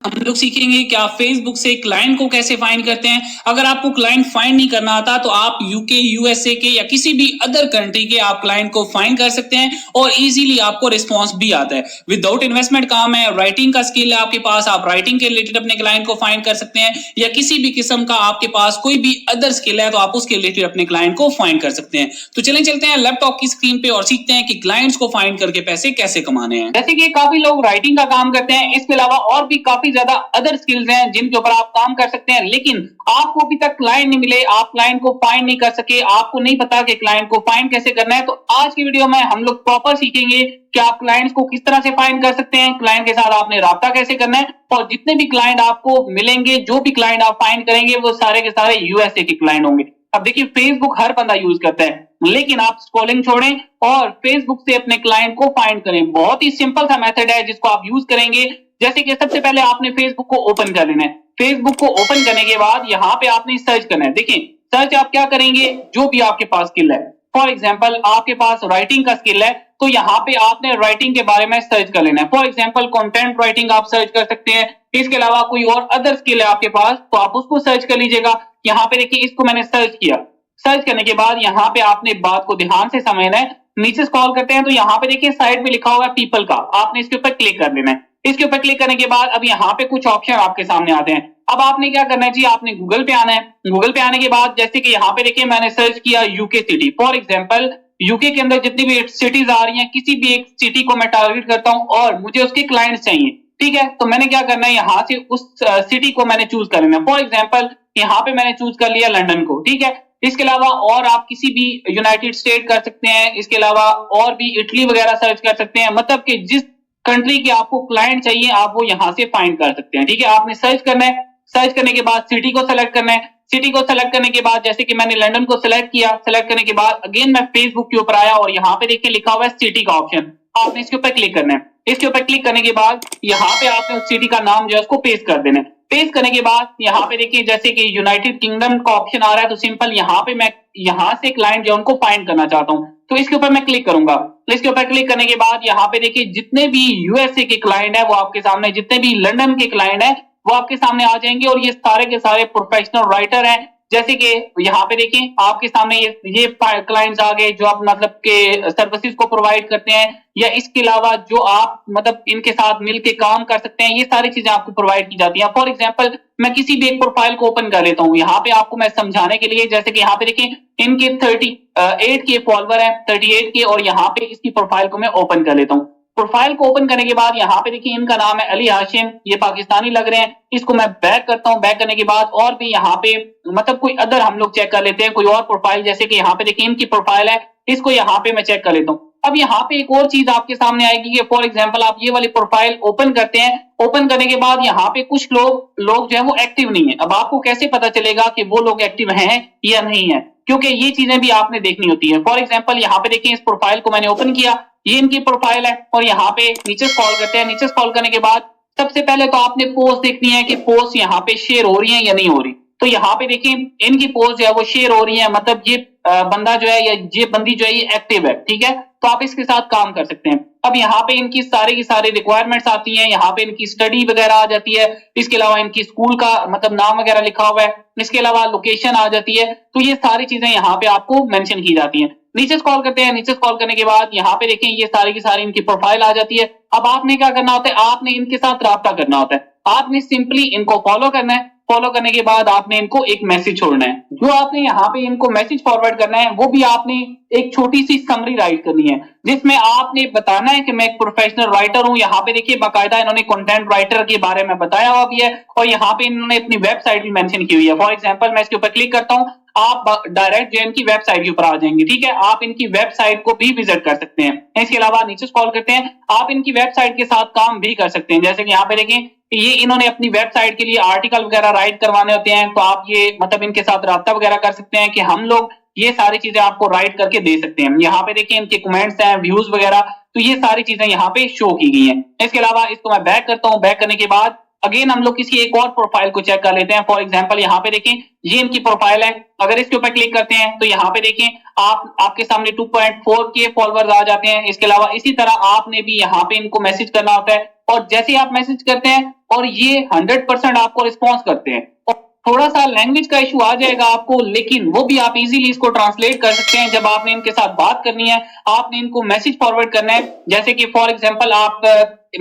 हम लोग सीखेंगे कि आप फेसबुक से क्लाइंट को कैसे फाइंड करते हैं। अगर आपको क्लाइंट फाइंड नहीं करना आता तो आप यूके, यूएसए के या किसी भी अदर कंट्री के आप क्लाइंट को फाइंड कर सकते हैं और इजीली आपको रिस्पांस भी आता है। विदाउट इन्वेस्टमेंट काम है, राइटिंग का स्किल है आपके पास, आप राइटिंग के रिलेटेड अपने क्लाइंट को फाइंड कर सकते हैं, या किसी भी किस्म का आपके पास कोई भी अदर स्किल है तो आप उसके रिलेटेड अपने क्लाइंट को फाइंड कर सकते हैं। तो चलते हैं लैपटॉप की स्क्रीन पे और सीखते हैं कि क्लाइंट्स को फाइंड करके पैसे कैसे कमाने हैं। जैसे कि काफी लोग राइटिंग का काम करते हैं, इसके अलावा और भी काफी ज्यादा अदर स्किल्स हैं जिनके ऊपर आप काम कर सकते हैं, लेकिन आपको अभी तक क्लाइंट नहीं मिले, आप क्लाइंट को फाइंड नहीं कर सके, आपको नहीं पता कि क्लाइंट को फाइंड कैसे करना है। तो आज की वीडियो में हम लोग प्रॉपर सीखेंगे कि आप क्लाइंट्स को किस तरह से फाइंड कर सकते हैं, क्लाइंट के साथ आपने राब्ता कैसे करना है, और जितने भी क्लाइंट आपको मिलेंगे, जो भी क्लाइंट आप फाइंड करेंगे, वो सारे के सारे यूएसए के क्लाइंट होंगे। अब देखिए, फेसबुक हर बंदा यूज करता है, लेकिन आप स्क्रॉलिंग छोड़ें और फेसबुक से अपने क्लाइंट को फाइंड करें। बहुत ही सिंपल सा मेथड है जिसको आप यूज करेंगे। जैसे कि सबसे पहले आपने फेसबुक को ओपन कर लेना है। फेसबुक को ओपन करने के बाद यहाँ पे आपने सर्च करना है। देखिए, सर्च आप क्या करेंगे, जो भी आपके पास स्किल है। फॉर एग्जाम्पल, आपके पास राइटिंग का स्किल है तो यहाँ पे आपने राइटिंग के बारे में सर्च कर लेना है। फॉर एग्जाम्पल, कंटेंट राइटिंग आप सर्च कर सकते हैं। इसके अलावा कोई और अदर स्किल है आपके पास तो आप उसको सर्च कर लीजिएगा। यहाँ पे देखिए, इसको मैंने सर्च किया। सर्च करने के बाद यहाँ पे आपने बात को ध्यान से समझना है। नीचे स्क्रॉल करते हैं तो यहाँ पे देखिए साइड में लिखा हुआ है पीपल का, आपने इसके ऊपर क्लिक कर लेना है। इसके ऊपर क्लिक करने के बाद अब यहाँ पे कुछ ऑप्शन आपके सामने आते हैं। अब आपने क्या करना है जी, आपने गूगल पे आना है। गूगल पे आने के बाद जैसे कि यहाँ पे देखिए मैंने सर्च किया UK city. For example, UK के अंदर जितनी भी सिटीज आ रही हैं, किसी भी एक सिटी को मैं टारगेट करता हूँ और मुझे उसके क्लाइंट चाहिए, ठीक है। तो मैंने क्या करना है, यहाँ से उस सिटी को मैंने चूज कर लेना है। फॉर एग्जाम्पल, यहाँ पे मैंने चूज कर लिया लंदन को, ठीक है। इसके अलावा और आप किसी भी यूनाइटेड स्टेट कर सकते हैं, इसके अलावा और भी इटली वगैरह सर्च कर सकते हैं। मतलब कि जिस कंट्री के आपको क्लाइंट चाहिए आप वो यहाँ से फाइंड कर सकते हैं, ठीक है। आपने सर्च करना है। सर्च करने के बाद सिटी को सेलेक्ट करना है। सिटी को सेलेक्ट करने के बाद जैसे कि मैंने लंदन को सेलेक्ट किया, सेलेक्ट करने के बाद अगेन मैं फेसबुक के ऊपर आया और यहाँ पे देखिए लिखा हुआ है सिटी का ऑप्शन, आपने इसके ऊपर क्लिक करना है। इसके ऊपर क्लिक करने के बाद यहाँ पे आपने उस सिटी का नाम जो है उसको पेस्ट कर देना है। पेस्ट करने के बाद यहाँ पे देखिए जैसे कि यूनाइटेड किंगडम का ऑप्शन आ रहा है, तो सिंपल यहाँ पे मैं यहाँ से क्लाइंट जो उनको फाइंड करना चाहता हूँ, तो इसके ऊपर मैं क्लिक करूंगा। इसके ऊपर क्लिक करने के बाद यहाँ पे देखिए जितने भी यूएसए के क्लाइंट है वो आपके सामने, जितने भी लंदन के क्लाइंट है वो आपके सामने आ जाएंगे, और ये सारे के सारे प्रोफेशनल राइटर हैं। जैसे कि यहाँ पे देखिए आपके सामने ये क्लाइंट्स आ गए जो आप मतलब के सर्विसेज को प्रोवाइड करते हैं, या इसके अलावा जो आप मतलब इनके साथ मिलके काम कर सकते हैं, ये सारी चीजें आपको प्रोवाइड की जाती हैं। फॉर एग्जांपल, मैं किसी भी एक प्रोफाइल को ओपन कर लेता हूँ यहाँ पे आपको मैं समझाने के लिए। जैसे कि यहाँ पे देखिए इनके 38 के फॉलोवर हैं, 38 के, और यहाँ पे इसकी प्रोफाइल को मैं ओपन कर लेता हूँ। प्रोफाइल को ओपन करने के बाद यहाँ पे देखिए इनका नाम है अली हाशिम, ये पाकिस्तानी लग रहे हैं। इसको मैं बैक करता हूँ। बैक करने के बाद और भी यहाँ पे मतलब कोई अदर हम लोग चेक कर लेते हैं, कोई और प्रोफाइल। जैसे कि यहाँ पे देखिए इनकी प्रोफाइल है, इसको यहाँ पे मैं चेक कर लेता हूँ। अब यहाँ पे एक और चीज आपके सामने आएगी कि फॉर एग्जांपल आप ये वाली प्रोफाइल ओपन करते हैं। ओपन करने के बाद यहाँ पे कुछ लोग जो है वो एक्टिव नहीं है। अब आपको कैसे पता चलेगा कि वो लोग एक्टिव हैं या नहीं है, क्योंकि ये चीजें भी आपने देखनी होती है। फॉर एग्जांपल, यहाँ पे देखिए इस प्रोफाइल को मैंने ओपन किया, ये इनकी प्रोफाइल है, और यहाँ पे नीचे स्क्रॉल करते हैं। नीचे स्क्रॉल करने के बाद सबसे पहले तो आपने पोस्ट देखनी है कि पोस्ट यहाँ पे शेयर हो रही है या नहीं हो रही। तो यहाँ पे देखिए इनकी पोस्ट जो है वो शेयर हो रही है, मतलब ये बंदा जो है या ये बंदी जो है ये एक्टिव है, ठीक है। तो आप इसके साथ काम कर सकते हैं। अब यहाँ पे इनकी सारी की सारी रिक्वायरमेंट्स आती हैं, यहाँ पे इनकी स्टडी वगैरह आ जाती है, इसके अलावा इनकी स्कूल का मतलब नाम वगैरह लिखा हुआ है, इसके अलावा लोकेशन आ जाती है। तो ये सारी चीजें यहाँ पे आपको मेंशन की जाती हैं। नीचे स्क्रॉल करते हैं। नीचे स्क्रॉल करने के बाद यहाँ पे देखें ये सारी की सारी इनकी प्रोफाइल आ जाती है। अब आपने क्या करना होता है, आपने इनके साथ राब्ता करना होता है। आपने सिंपली इनको फॉलो करना है। फॉलो करने के बाद आपने इनको एक मैसेज छोड़ना है। जो आपने यहाँ पे इनको मैसेज फॉरवर्ड करना है वो भी आपने एक छोटी सी समरी राइट करनी है, जिसमें आपने बताना है कि मैं एक प्रोफेशनल राइटर हूँ। यहाँ पे देखिए बाकायदा इन्होंने कंटेंट राइटर के बारे में बताया हुआ भी है, और यहाँ पे इन्होंने अपनी वेबसाइट भी मेंशन की हुई है। फॉर एग्जांपल, मैं इसके ऊपर क्लिक करता हूँ, आप डायरेक्ट जो इनकी वेबसाइट के ऊपर आ जाएंगे, ठीक है। आप इनकी वेबसाइट को भी विजिट कर सकते हैं। इसके अलावा नीचे स्क्रॉल करते हैं, आप इनकी वेबसाइट के साथ काम भी कर सकते हैं। जैसे कि यहाँ पे देखें ये इन्होंने अपनी वेबसाइट के लिए आर्टिकल वगैरह राइट करवाने होते हैं, तो आप ये मतलब इनके साथ राब्ता वगैरह कर सकते हैं कि हम लोग ये सारी चीजें आपको राइट करके दे सकते हैं। यहाँ पे देखिए इनके कमेंट्स हैं, व्यूज वगैरह, तो ये सारी चीजें यहाँ पे शो की गई हैं। इसके अलावा इसको मैं बैक करता हूँ। बैक करने के बाद अगेन हम लोग किसी एक और प्रोफाइल को चेक कर लेते हैं। फॉर एग्जांपल, यहाँ पे देखें ये इनकी प्रोफाइल है। अगर इसके ऊपर क्लिक करते हैं तो यहाँ पे देखें आपके सामने 2.4 के फॉलोअर्स आ जाते हैं। इसके अलावा इसी तरह आपने भी यहाँ पे इनको मैसेज करना होता है, और जैसे ही आप मैसेज करते हैं और ये 100% आपको रिस्पॉन्स करते हैं। और थोड़ा सा लैंग्वेज का इशू आ जाएगा आपको, लेकिन वो भी आप इजीली इसको ट्रांसलेट कर सकते हैं। जब आपने इनके साथ बात करनी है, आपने इनको मैसेज फॉरवर्ड करना है, जैसे कि फॉर एग्जांपल आप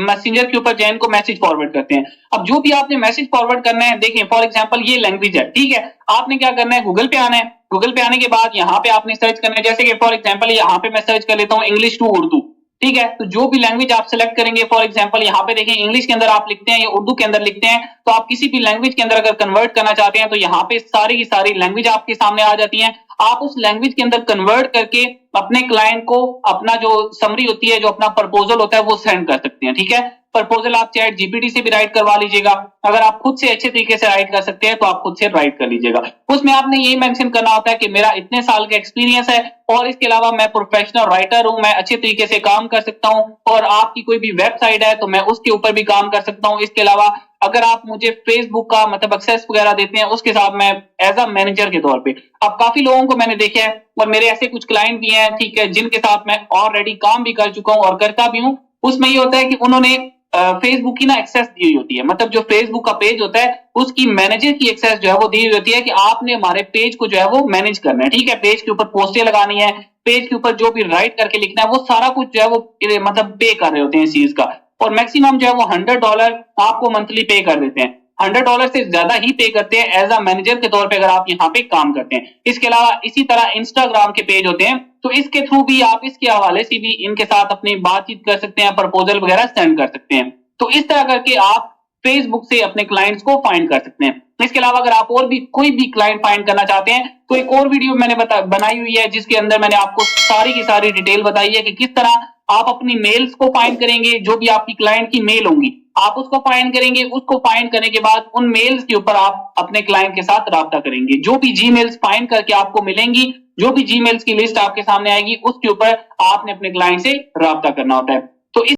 मैसेंजर के ऊपर जैन को मैसेज फॉरवर्ड करते हैं। अब जो भी आपने मैसेज फॉरवर्ड करना है, देखिए फॉर एग्जांपल ये लैंग्वेज है, ठीक है, आपने क्या करना है, गूगल पे आना है। गूगल पे आने के बाद यहाँ पे आपने सर्च करना है, जैसे कि फॉर एग्जांपल यहाँ पे मैं सर्च कर लेता हूँ इंग्लिश टू उर्दू, ठीक है। तो जो भी लैंग्वेज आप सिलेक्ट करेंगे, फॉर एग्जांपल यहाँ पे देखें इंग्लिश के अंदर आप लिखते हैं या उर्दू के अंदर लिखते हैं, तो आप किसी भी लैंग्वेज के अंदर अगर कन्वर्ट करना चाहते हैं तो यहाँ पे सारी की सारी लैंग्वेज आपके सामने आ जाती हैं। आप उस लैंग्वेज के अंदर कन्वर्ट करके अपने क्लाइंट को अपना जो समरी होती है, जो अपना प्रपोजल होता है, वो सेंड कर सकते हैं, ठीक है। प्रपोजल आप चैट जीपीटी से भी राइट करवा लीजिएगा। अगर आप खुद से अच्छे तरीके से राइट कर सकते हैं तो आप खुद से राइट कर लीजिएगा। उसमें आपने ये मेंशन करना होता है कि मेरा इतने साल का एक्सपीरियंस है और इसके अलावा मैं प्रोफेशनल राइटर हूं, मैं अच्छे तरीके से काम कर सकता हूं, और आपकी कोई भी वेबसाइट है तो मैं उसके ऊपर भी काम कर सकता हूं। इसके अलावा अगर आप मुझे फेसबुक का मतलब एक्सेस वगैरह देते हैं, उसके साथ मैं एज अ मैनेजर के तौर पे, अब काफी लोगों को मैंने देखा है और मेरे ऐसे कुछ क्लाइंट भी हैं, ठीक है, जिनके साथ मैं ऑलरेडी काम भी कर चुका हूं और करता भी हूं। उसमें ये होता है कि उन्होंने फेसबुक की ना एक्सेस दी हुई होती है, मतलब जो फेसबुक का पेज होता है उसकी मैनेजर की एक्सेस जो है वो दी हुई होती है कि आपने हमारे पेज को जो है वो मैनेज करना है, ठीक है। पेज के ऊपर पोस्टें लगानी है, पेज के ऊपर जो भी राइट करके लिखना है, वो सारा कुछ जो है वो मतलब पे कर रहे होते हैं इस चीज का। और मैक्सिमम जो है वो $100 आपको मंथली पे कर देते हैं। $100 से ज्यादा ही पे करते हैं एज अ मैनेजर के तौर पे अगर आप यहाँ पे काम करते हैं। इसके अलावा इसी तरह इंस्टाग्राम के पेज होते हैं, तो इसके थ्रू भी आप इसके हवाले से भी इनके साथ अपनी बातचीत कर सकते हैं, प्रपोजल वगैरह सेंड कर सकते हैं। तो इस तरह करके आप फेसबुक से अपने क्लाइंट्स को फाइंड कर सकते हैं। इसके अलावा अगर आप और भी कोई भी क्लाइंट फाइंड करना चाहते हैं तो एक और वीडियो मैंने बनाई हुई है, जिसके अंदर मैंने आपको सारी की सारी डिटेल बताई है कि किस तरह आप अपनी मेल्स को फाइंड करेंगे। जो भी आपकी क्लाइंट की मेल होंगी आप उसको फाइंड करेंगे, उसको फाइंड करने के बाद उन मेल्स के ऊपर आप अपने क्लाइंट के साथ राब्ता करेंगे। जो भी जीमेल्स फाइंड करके आपको मिलेंगी, जो भी जीमेल्स की लिस्ट आपके सामने आएगी, उसके ऊपर आपने अपने क्लाइंट से राब्ता करना होता है।